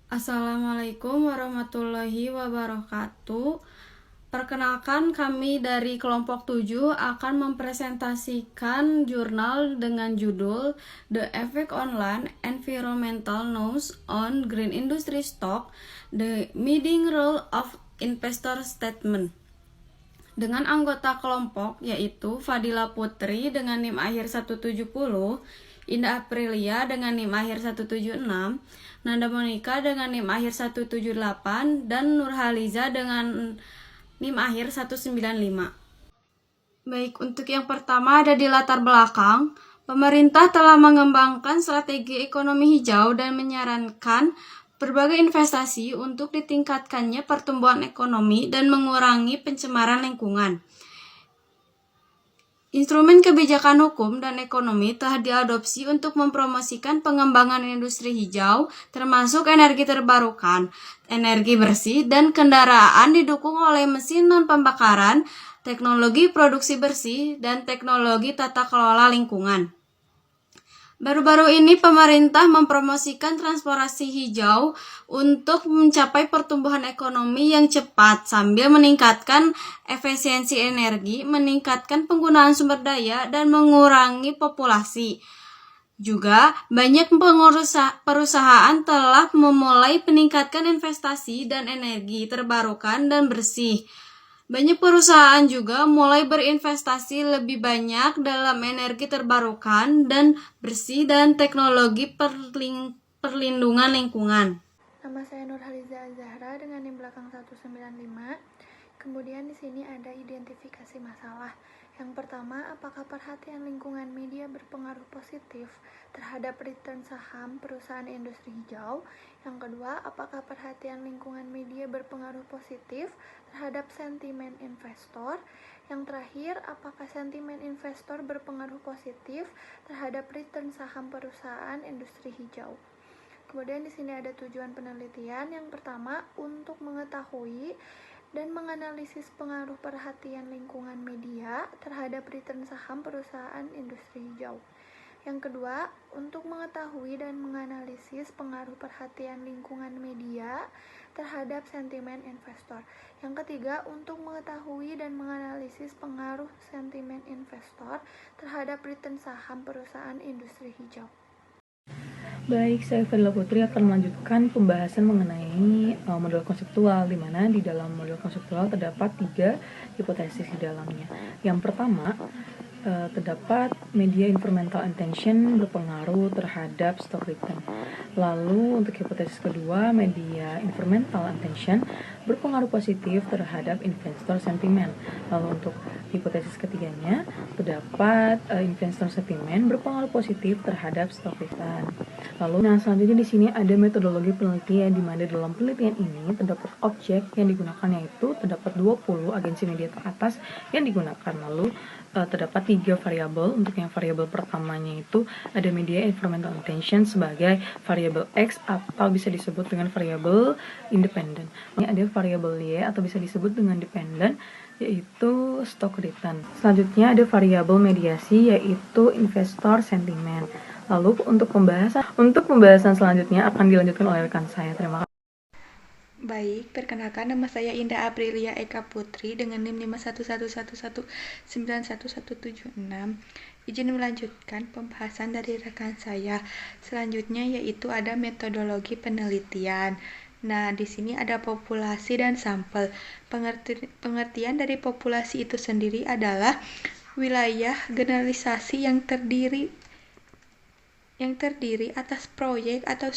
Assalamualaikum warahmatullahi wabarakatuh. Perkenalkan, kami dari kelompok 7 akan mempresentasikan jurnal dengan judul The Effect on Land Environmental News on Green Industry Stock, The Leading Role of Investor Statement. Dengan anggota kelompok yaitu Fadila Putri dengan NIM akhir 170, Indah Aprilia dengan NIM akhir 176, Nanda Monika dengan NIM akhir 178, dan Nurhaliza dengan NIM akhir 195. Baik, untuk yang pertama ada di latar belakang. Pemerintah telah mengembangkan strategi ekonomi hijau dan menyarankan berbagai investasi untuk ditingkatkannya pertumbuhan ekonomi dan mengurangi pencemaran lingkungan. Instrumen kebijakan hukum dan ekonomi telah diadopsi untuk mempromosikan pengembangan industri hijau, termasuk energi terbarukan, energi bersih, dan kendaraan didukung oleh mesin non-pembakaran, teknologi produksi bersih, dan teknologi tata kelola lingkungan. Baru-baru ini pemerintah mempromosikan transportasi hijau untuk mencapai pertumbuhan ekonomi yang cepat sambil meningkatkan efisiensi energi, meningkatkan penggunaan sumber daya, dan mengurangi populasi. Juga banyak perusahaan telah memulai meningkatkan investasi dan energi terbarukan dan bersih. Banyak perusahaan juga mulai berinvestasi lebih banyak dalam energi terbarukan dan bersih dan teknologi perlindungan lingkungan. Nama saya Nurhaliza Zahra dengan NIM belakang 195. Kemudian di sini ada identifikasi masalah. Yang pertama, apakah perhatian lingkungan media berpengaruh positif terhadap return saham perusahaan industri hijau? Yang kedua, apakah perhatian lingkungan media berpengaruh positif terhadap sentimen investor? Yang terakhir, apakah sentimen investor berpengaruh positif terhadap return saham perusahaan industri hijau? Kemudian di sini ada tujuan penelitian. Yang pertama, untuk mengetahui dan menganalisis pengaruh perhatian lingkungan media terhadap return saham perusahaan industri hijau. Yang kedua, untuk mengetahui dan menganalisis pengaruh perhatian lingkungan media terhadap sentimen investor. Yang ketiga, untuk mengetahui dan menganalisis pengaruh sentimen investor terhadap return saham perusahaan industri hijau. Baik, saya Fadila Putri akan melanjutkan pembahasan mengenai model konseptual, di mana di dalam model konseptual terdapat 3 hipotesis di dalamnya. Yang pertama, terdapat media environmental intention berpengaruh terhadap stock return. Lalu untuk hipotesis kedua, media environmental intention berpengaruh positif terhadap investor sentiment. Lalu untuk hipotesis ketiganya, terdapat investor sentiment berpengaruh positif terhadap stock return. Lalu, selanjutnya di sini ada metodologi penelitian, di mana dalam penelitian ini terdapat objek yang digunakan, yaitu terdapat 20 agensi media teratas yang digunakan. Lalu terdapat 3 variabel. Untuk yang variabel pertamanya itu ada media environmental intention sebagai variabel X atau bisa disebut dengan variabel independen. Ini ada variabel Y atau bisa disebut dengan dependent, yaitu stock return. Selanjutnya ada variabel mediasi, yaitu investor sentiment. Lalu untuk pembahasan selanjutnya akan dilanjutkan oleh rekan saya. Terima kasih. Baik, perkenalkan, nama saya Indah Aprilia Eka Putri dengan NIM 51111911176. Izin melanjutkan pembahasan dari rekan saya. Selanjutnya yaitu ada metodologi penelitian. Nah, di sini ada populasi dan sampel. Pengertian dari populasi itu sendiri adalah wilayah generalisasi yang terdiri atas proyek atau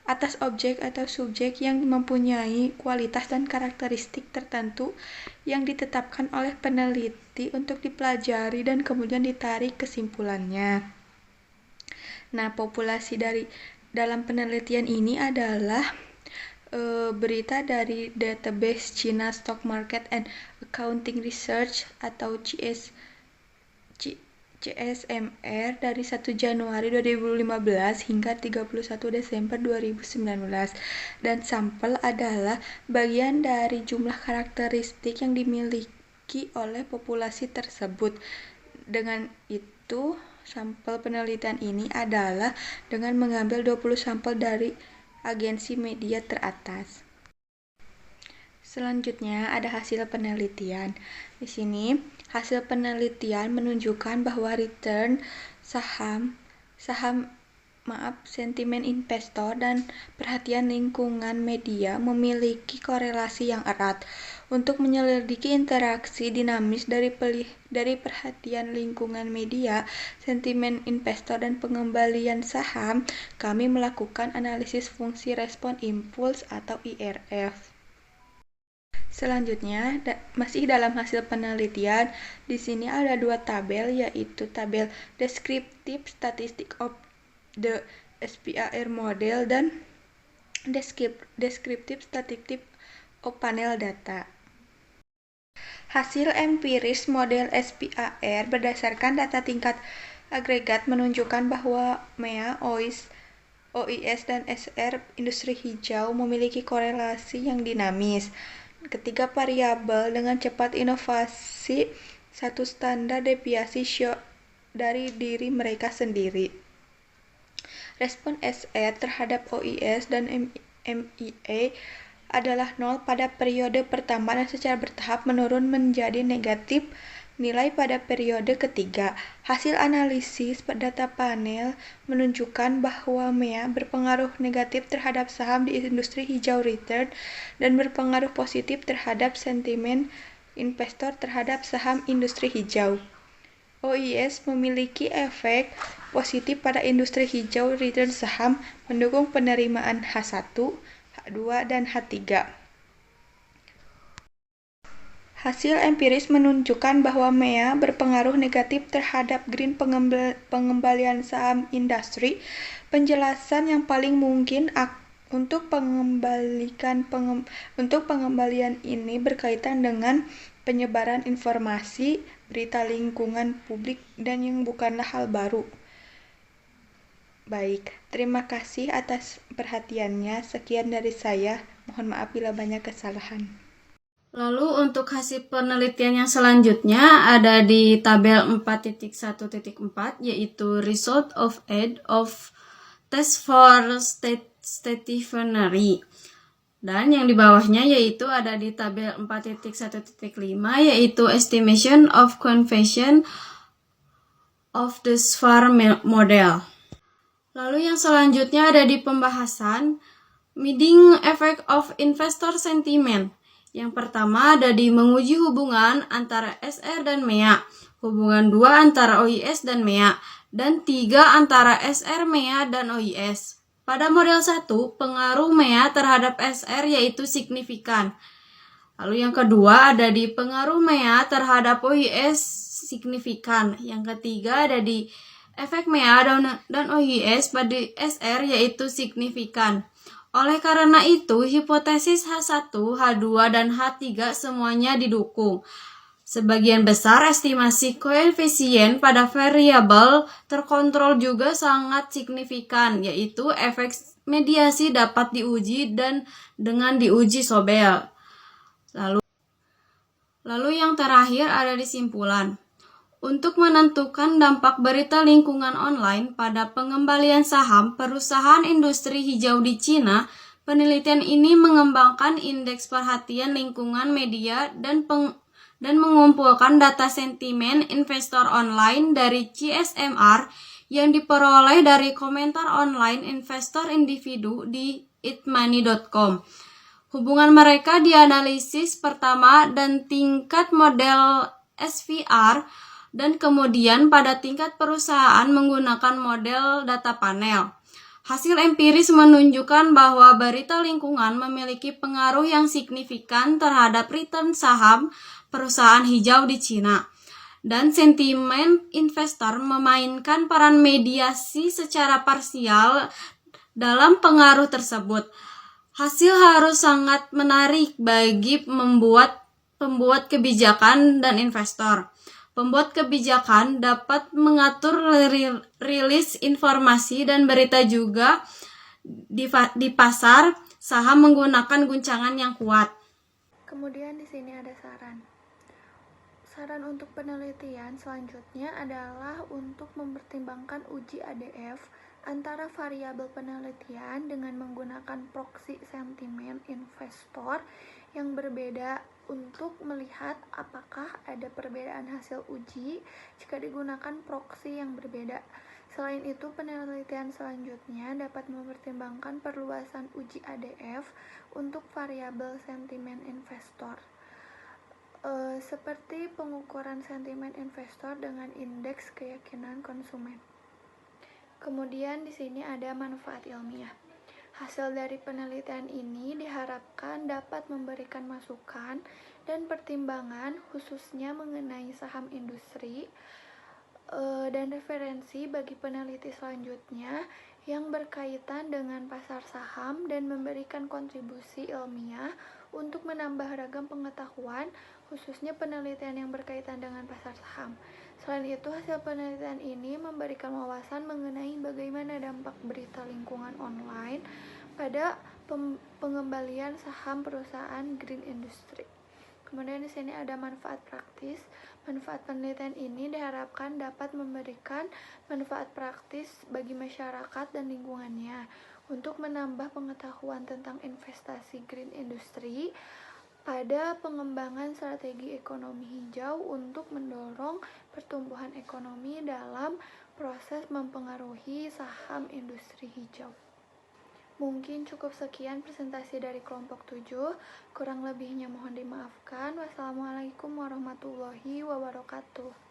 atas objek atau subjek yang mempunyai kualitas dan karakteristik tertentu yang ditetapkan oleh peneliti untuk dipelajari dan kemudian ditarik kesimpulannya. Nah, populasi dalam penelitian ini adalah berita dari database China Stock Market and Accounting Research atau CSMR dari 1 Januari 2015 hingga 31 Desember 2019, dan sampel adalah bagian dari jumlah karakteristik yang dimiliki oleh populasi tersebut. Dengan itu, sampel penelitian ini adalah dengan mengambil 20 sampel dari agensi media teratas. Selanjutnya ada hasil penelitian. Di sini hasil penelitian menunjukkan bahwa return sentimen investor dan perhatian lingkungan media memiliki korelasi yang erat. Untuk menyelidiki interaksi dinamis dari perhatian lingkungan media, sentimen investor dan pengembalian saham, kami melakukan analisis fungsi respon impuls atau IRF. Selanjutnya, masih dalam hasil penelitian, di sini ada dua tabel, yaitu tabel descriptive statistic of the SPAR model dan descriptive statistic of panel data. Hasil empiris model SPAR berdasarkan data tingkat agregat menunjukkan bahwa MEA, OIS, dan SR industri hijau memiliki korelasi yang dinamis. Ketiga variabel dengan cepat inovasi satu standar deviasi shock dari diri mereka sendiri. Respon SR terhadap OIS dan MEA adalah 0 pada periode pertama dan secara bertahap menurun menjadi negatif nilai pada periode ketiga. Hasil analisis data panel menunjukkan bahwa MEA berpengaruh negatif terhadap saham di industri hijau return dan berpengaruh positif terhadap sentimen investor terhadap saham industri hijau. OIS memiliki efek positif pada industri hijau return saham, mendukung penerimaan H1, H2, dan H3. Hasil empiris menunjukkan bahwa MEA berpengaruh negatif terhadap green pengembalian saham industri. Penjelasan yang paling mungkin untuk pengembalian ini berkaitan dengan penyebaran informasi, berita lingkungan publik, dan yang bukanlah hal baru. Baik, terima kasih atas perhatiannya. Sekian dari saya. Mohon maaf bila banyak kesalahan. Lalu untuk hasil penelitian yang selanjutnya ada di tabel 4.1.4, yaitu Result of Aid of Test for Stationary. Dan yang di bawahnya yaitu ada di tabel 4.1.5, yaitu Estimation of Conversion of the SPAR model. Lalu yang selanjutnya ada di pembahasan Meeting Effect of Investor Sentiment. Yang pertama ada di menguji hubungan antara SR dan MEA, hubungan 2 antara OIS dan MEA, dan 3 antara SR, MEA, dan OIS. Pada model 1, pengaruh MEA terhadap SR yaitu signifikan. Lalu yang kedua ada di pengaruh MEA terhadap OIS signifikan. Yang ketiga ada di efek MEA dan OIS pada SR yaitu signifikan. Oleh karena itu, hipotesis H1, H2, dan H3 semuanya didukung. Sebagian besar estimasi koefisien pada variabel terkontrol juga sangat signifikan, yaitu efek mediasi dapat diuji dan dengan diuji Sobel. Lalu yang terakhir ada di simpulan. Untuk menentukan dampak berita lingkungan online pada pengembalian saham perusahaan industri hijau di Cina, penelitian ini mengembangkan indeks perhatian lingkungan media dan mengumpulkan data sentimen investor online dari CSMR yang diperoleh dari komentar online investor individu di itmoney.com. Hubungan mereka dianalisis pertama dan tingkat model SVR, dan kemudian pada tingkat perusahaan menggunakan model data panel. Hasil empiris menunjukkan bahwa berita lingkungan memiliki pengaruh yang signifikan terhadap return saham perusahaan hijau di Cina. Dan sentimen investor memainkan peran mediasi secara parsial dalam pengaruh tersebut. Hasil harus sangat menarik bagi pembuat kebijakan dan investor. Pembuat kebijakan dapat mengatur rilis informasi dan berita juga di pasar saham menggunakan guncangan yang kuat. Kemudian di sini ada saran. Saran untuk penelitian selanjutnya adalah untuk mempertimbangkan uji ADF antara variabel penelitian dengan menggunakan proxy sentimen investor yang berbeda untuk melihat apakah ada perbedaan hasil uji jika digunakan proxy yang berbeda. Selain itu, penelitian selanjutnya dapat mempertimbangkan perluasan uji ADF untuk variabel sentimen investor, seperti pengukuran sentimen investor dengan indeks keyakinan konsumen. Kemudian di sini ada manfaat ilmiah. Hasil dari penelitian ini diharapkan dapat memberikan masukan dan pertimbangan khususnya mengenai saham industri dan referensi bagi peneliti selanjutnya yang berkaitan dengan pasar saham dan memberikan kontribusi ilmiah untuk menambah ragam pengetahuan khususnya penelitian yang berkaitan dengan pasar saham. Selain itu, hasil penelitian ini memberikan wawasan mengenai bagaimana dampak berita lingkungan online pada pengembalian saham perusahaan green industry. Kemudian di sini ada manfaat praktis. Manfaat penelitian ini diharapkan dapat memberikan manfaat praktis bagi masyarakat dan lingkungannya untuk menambah pengetahuan tentang investasi green industry pada pengembangan strategi ekonomi hijau untuk mendorong pertumbuhan ekonomi dalam proses mempengaruhi saham industri hijau. Mungkin cukup sekian presentasi dari kelompok 7. Kurang lebihnya mohon dimaafkan. Wassalamualaikum warahmatullahi wabarakatuh.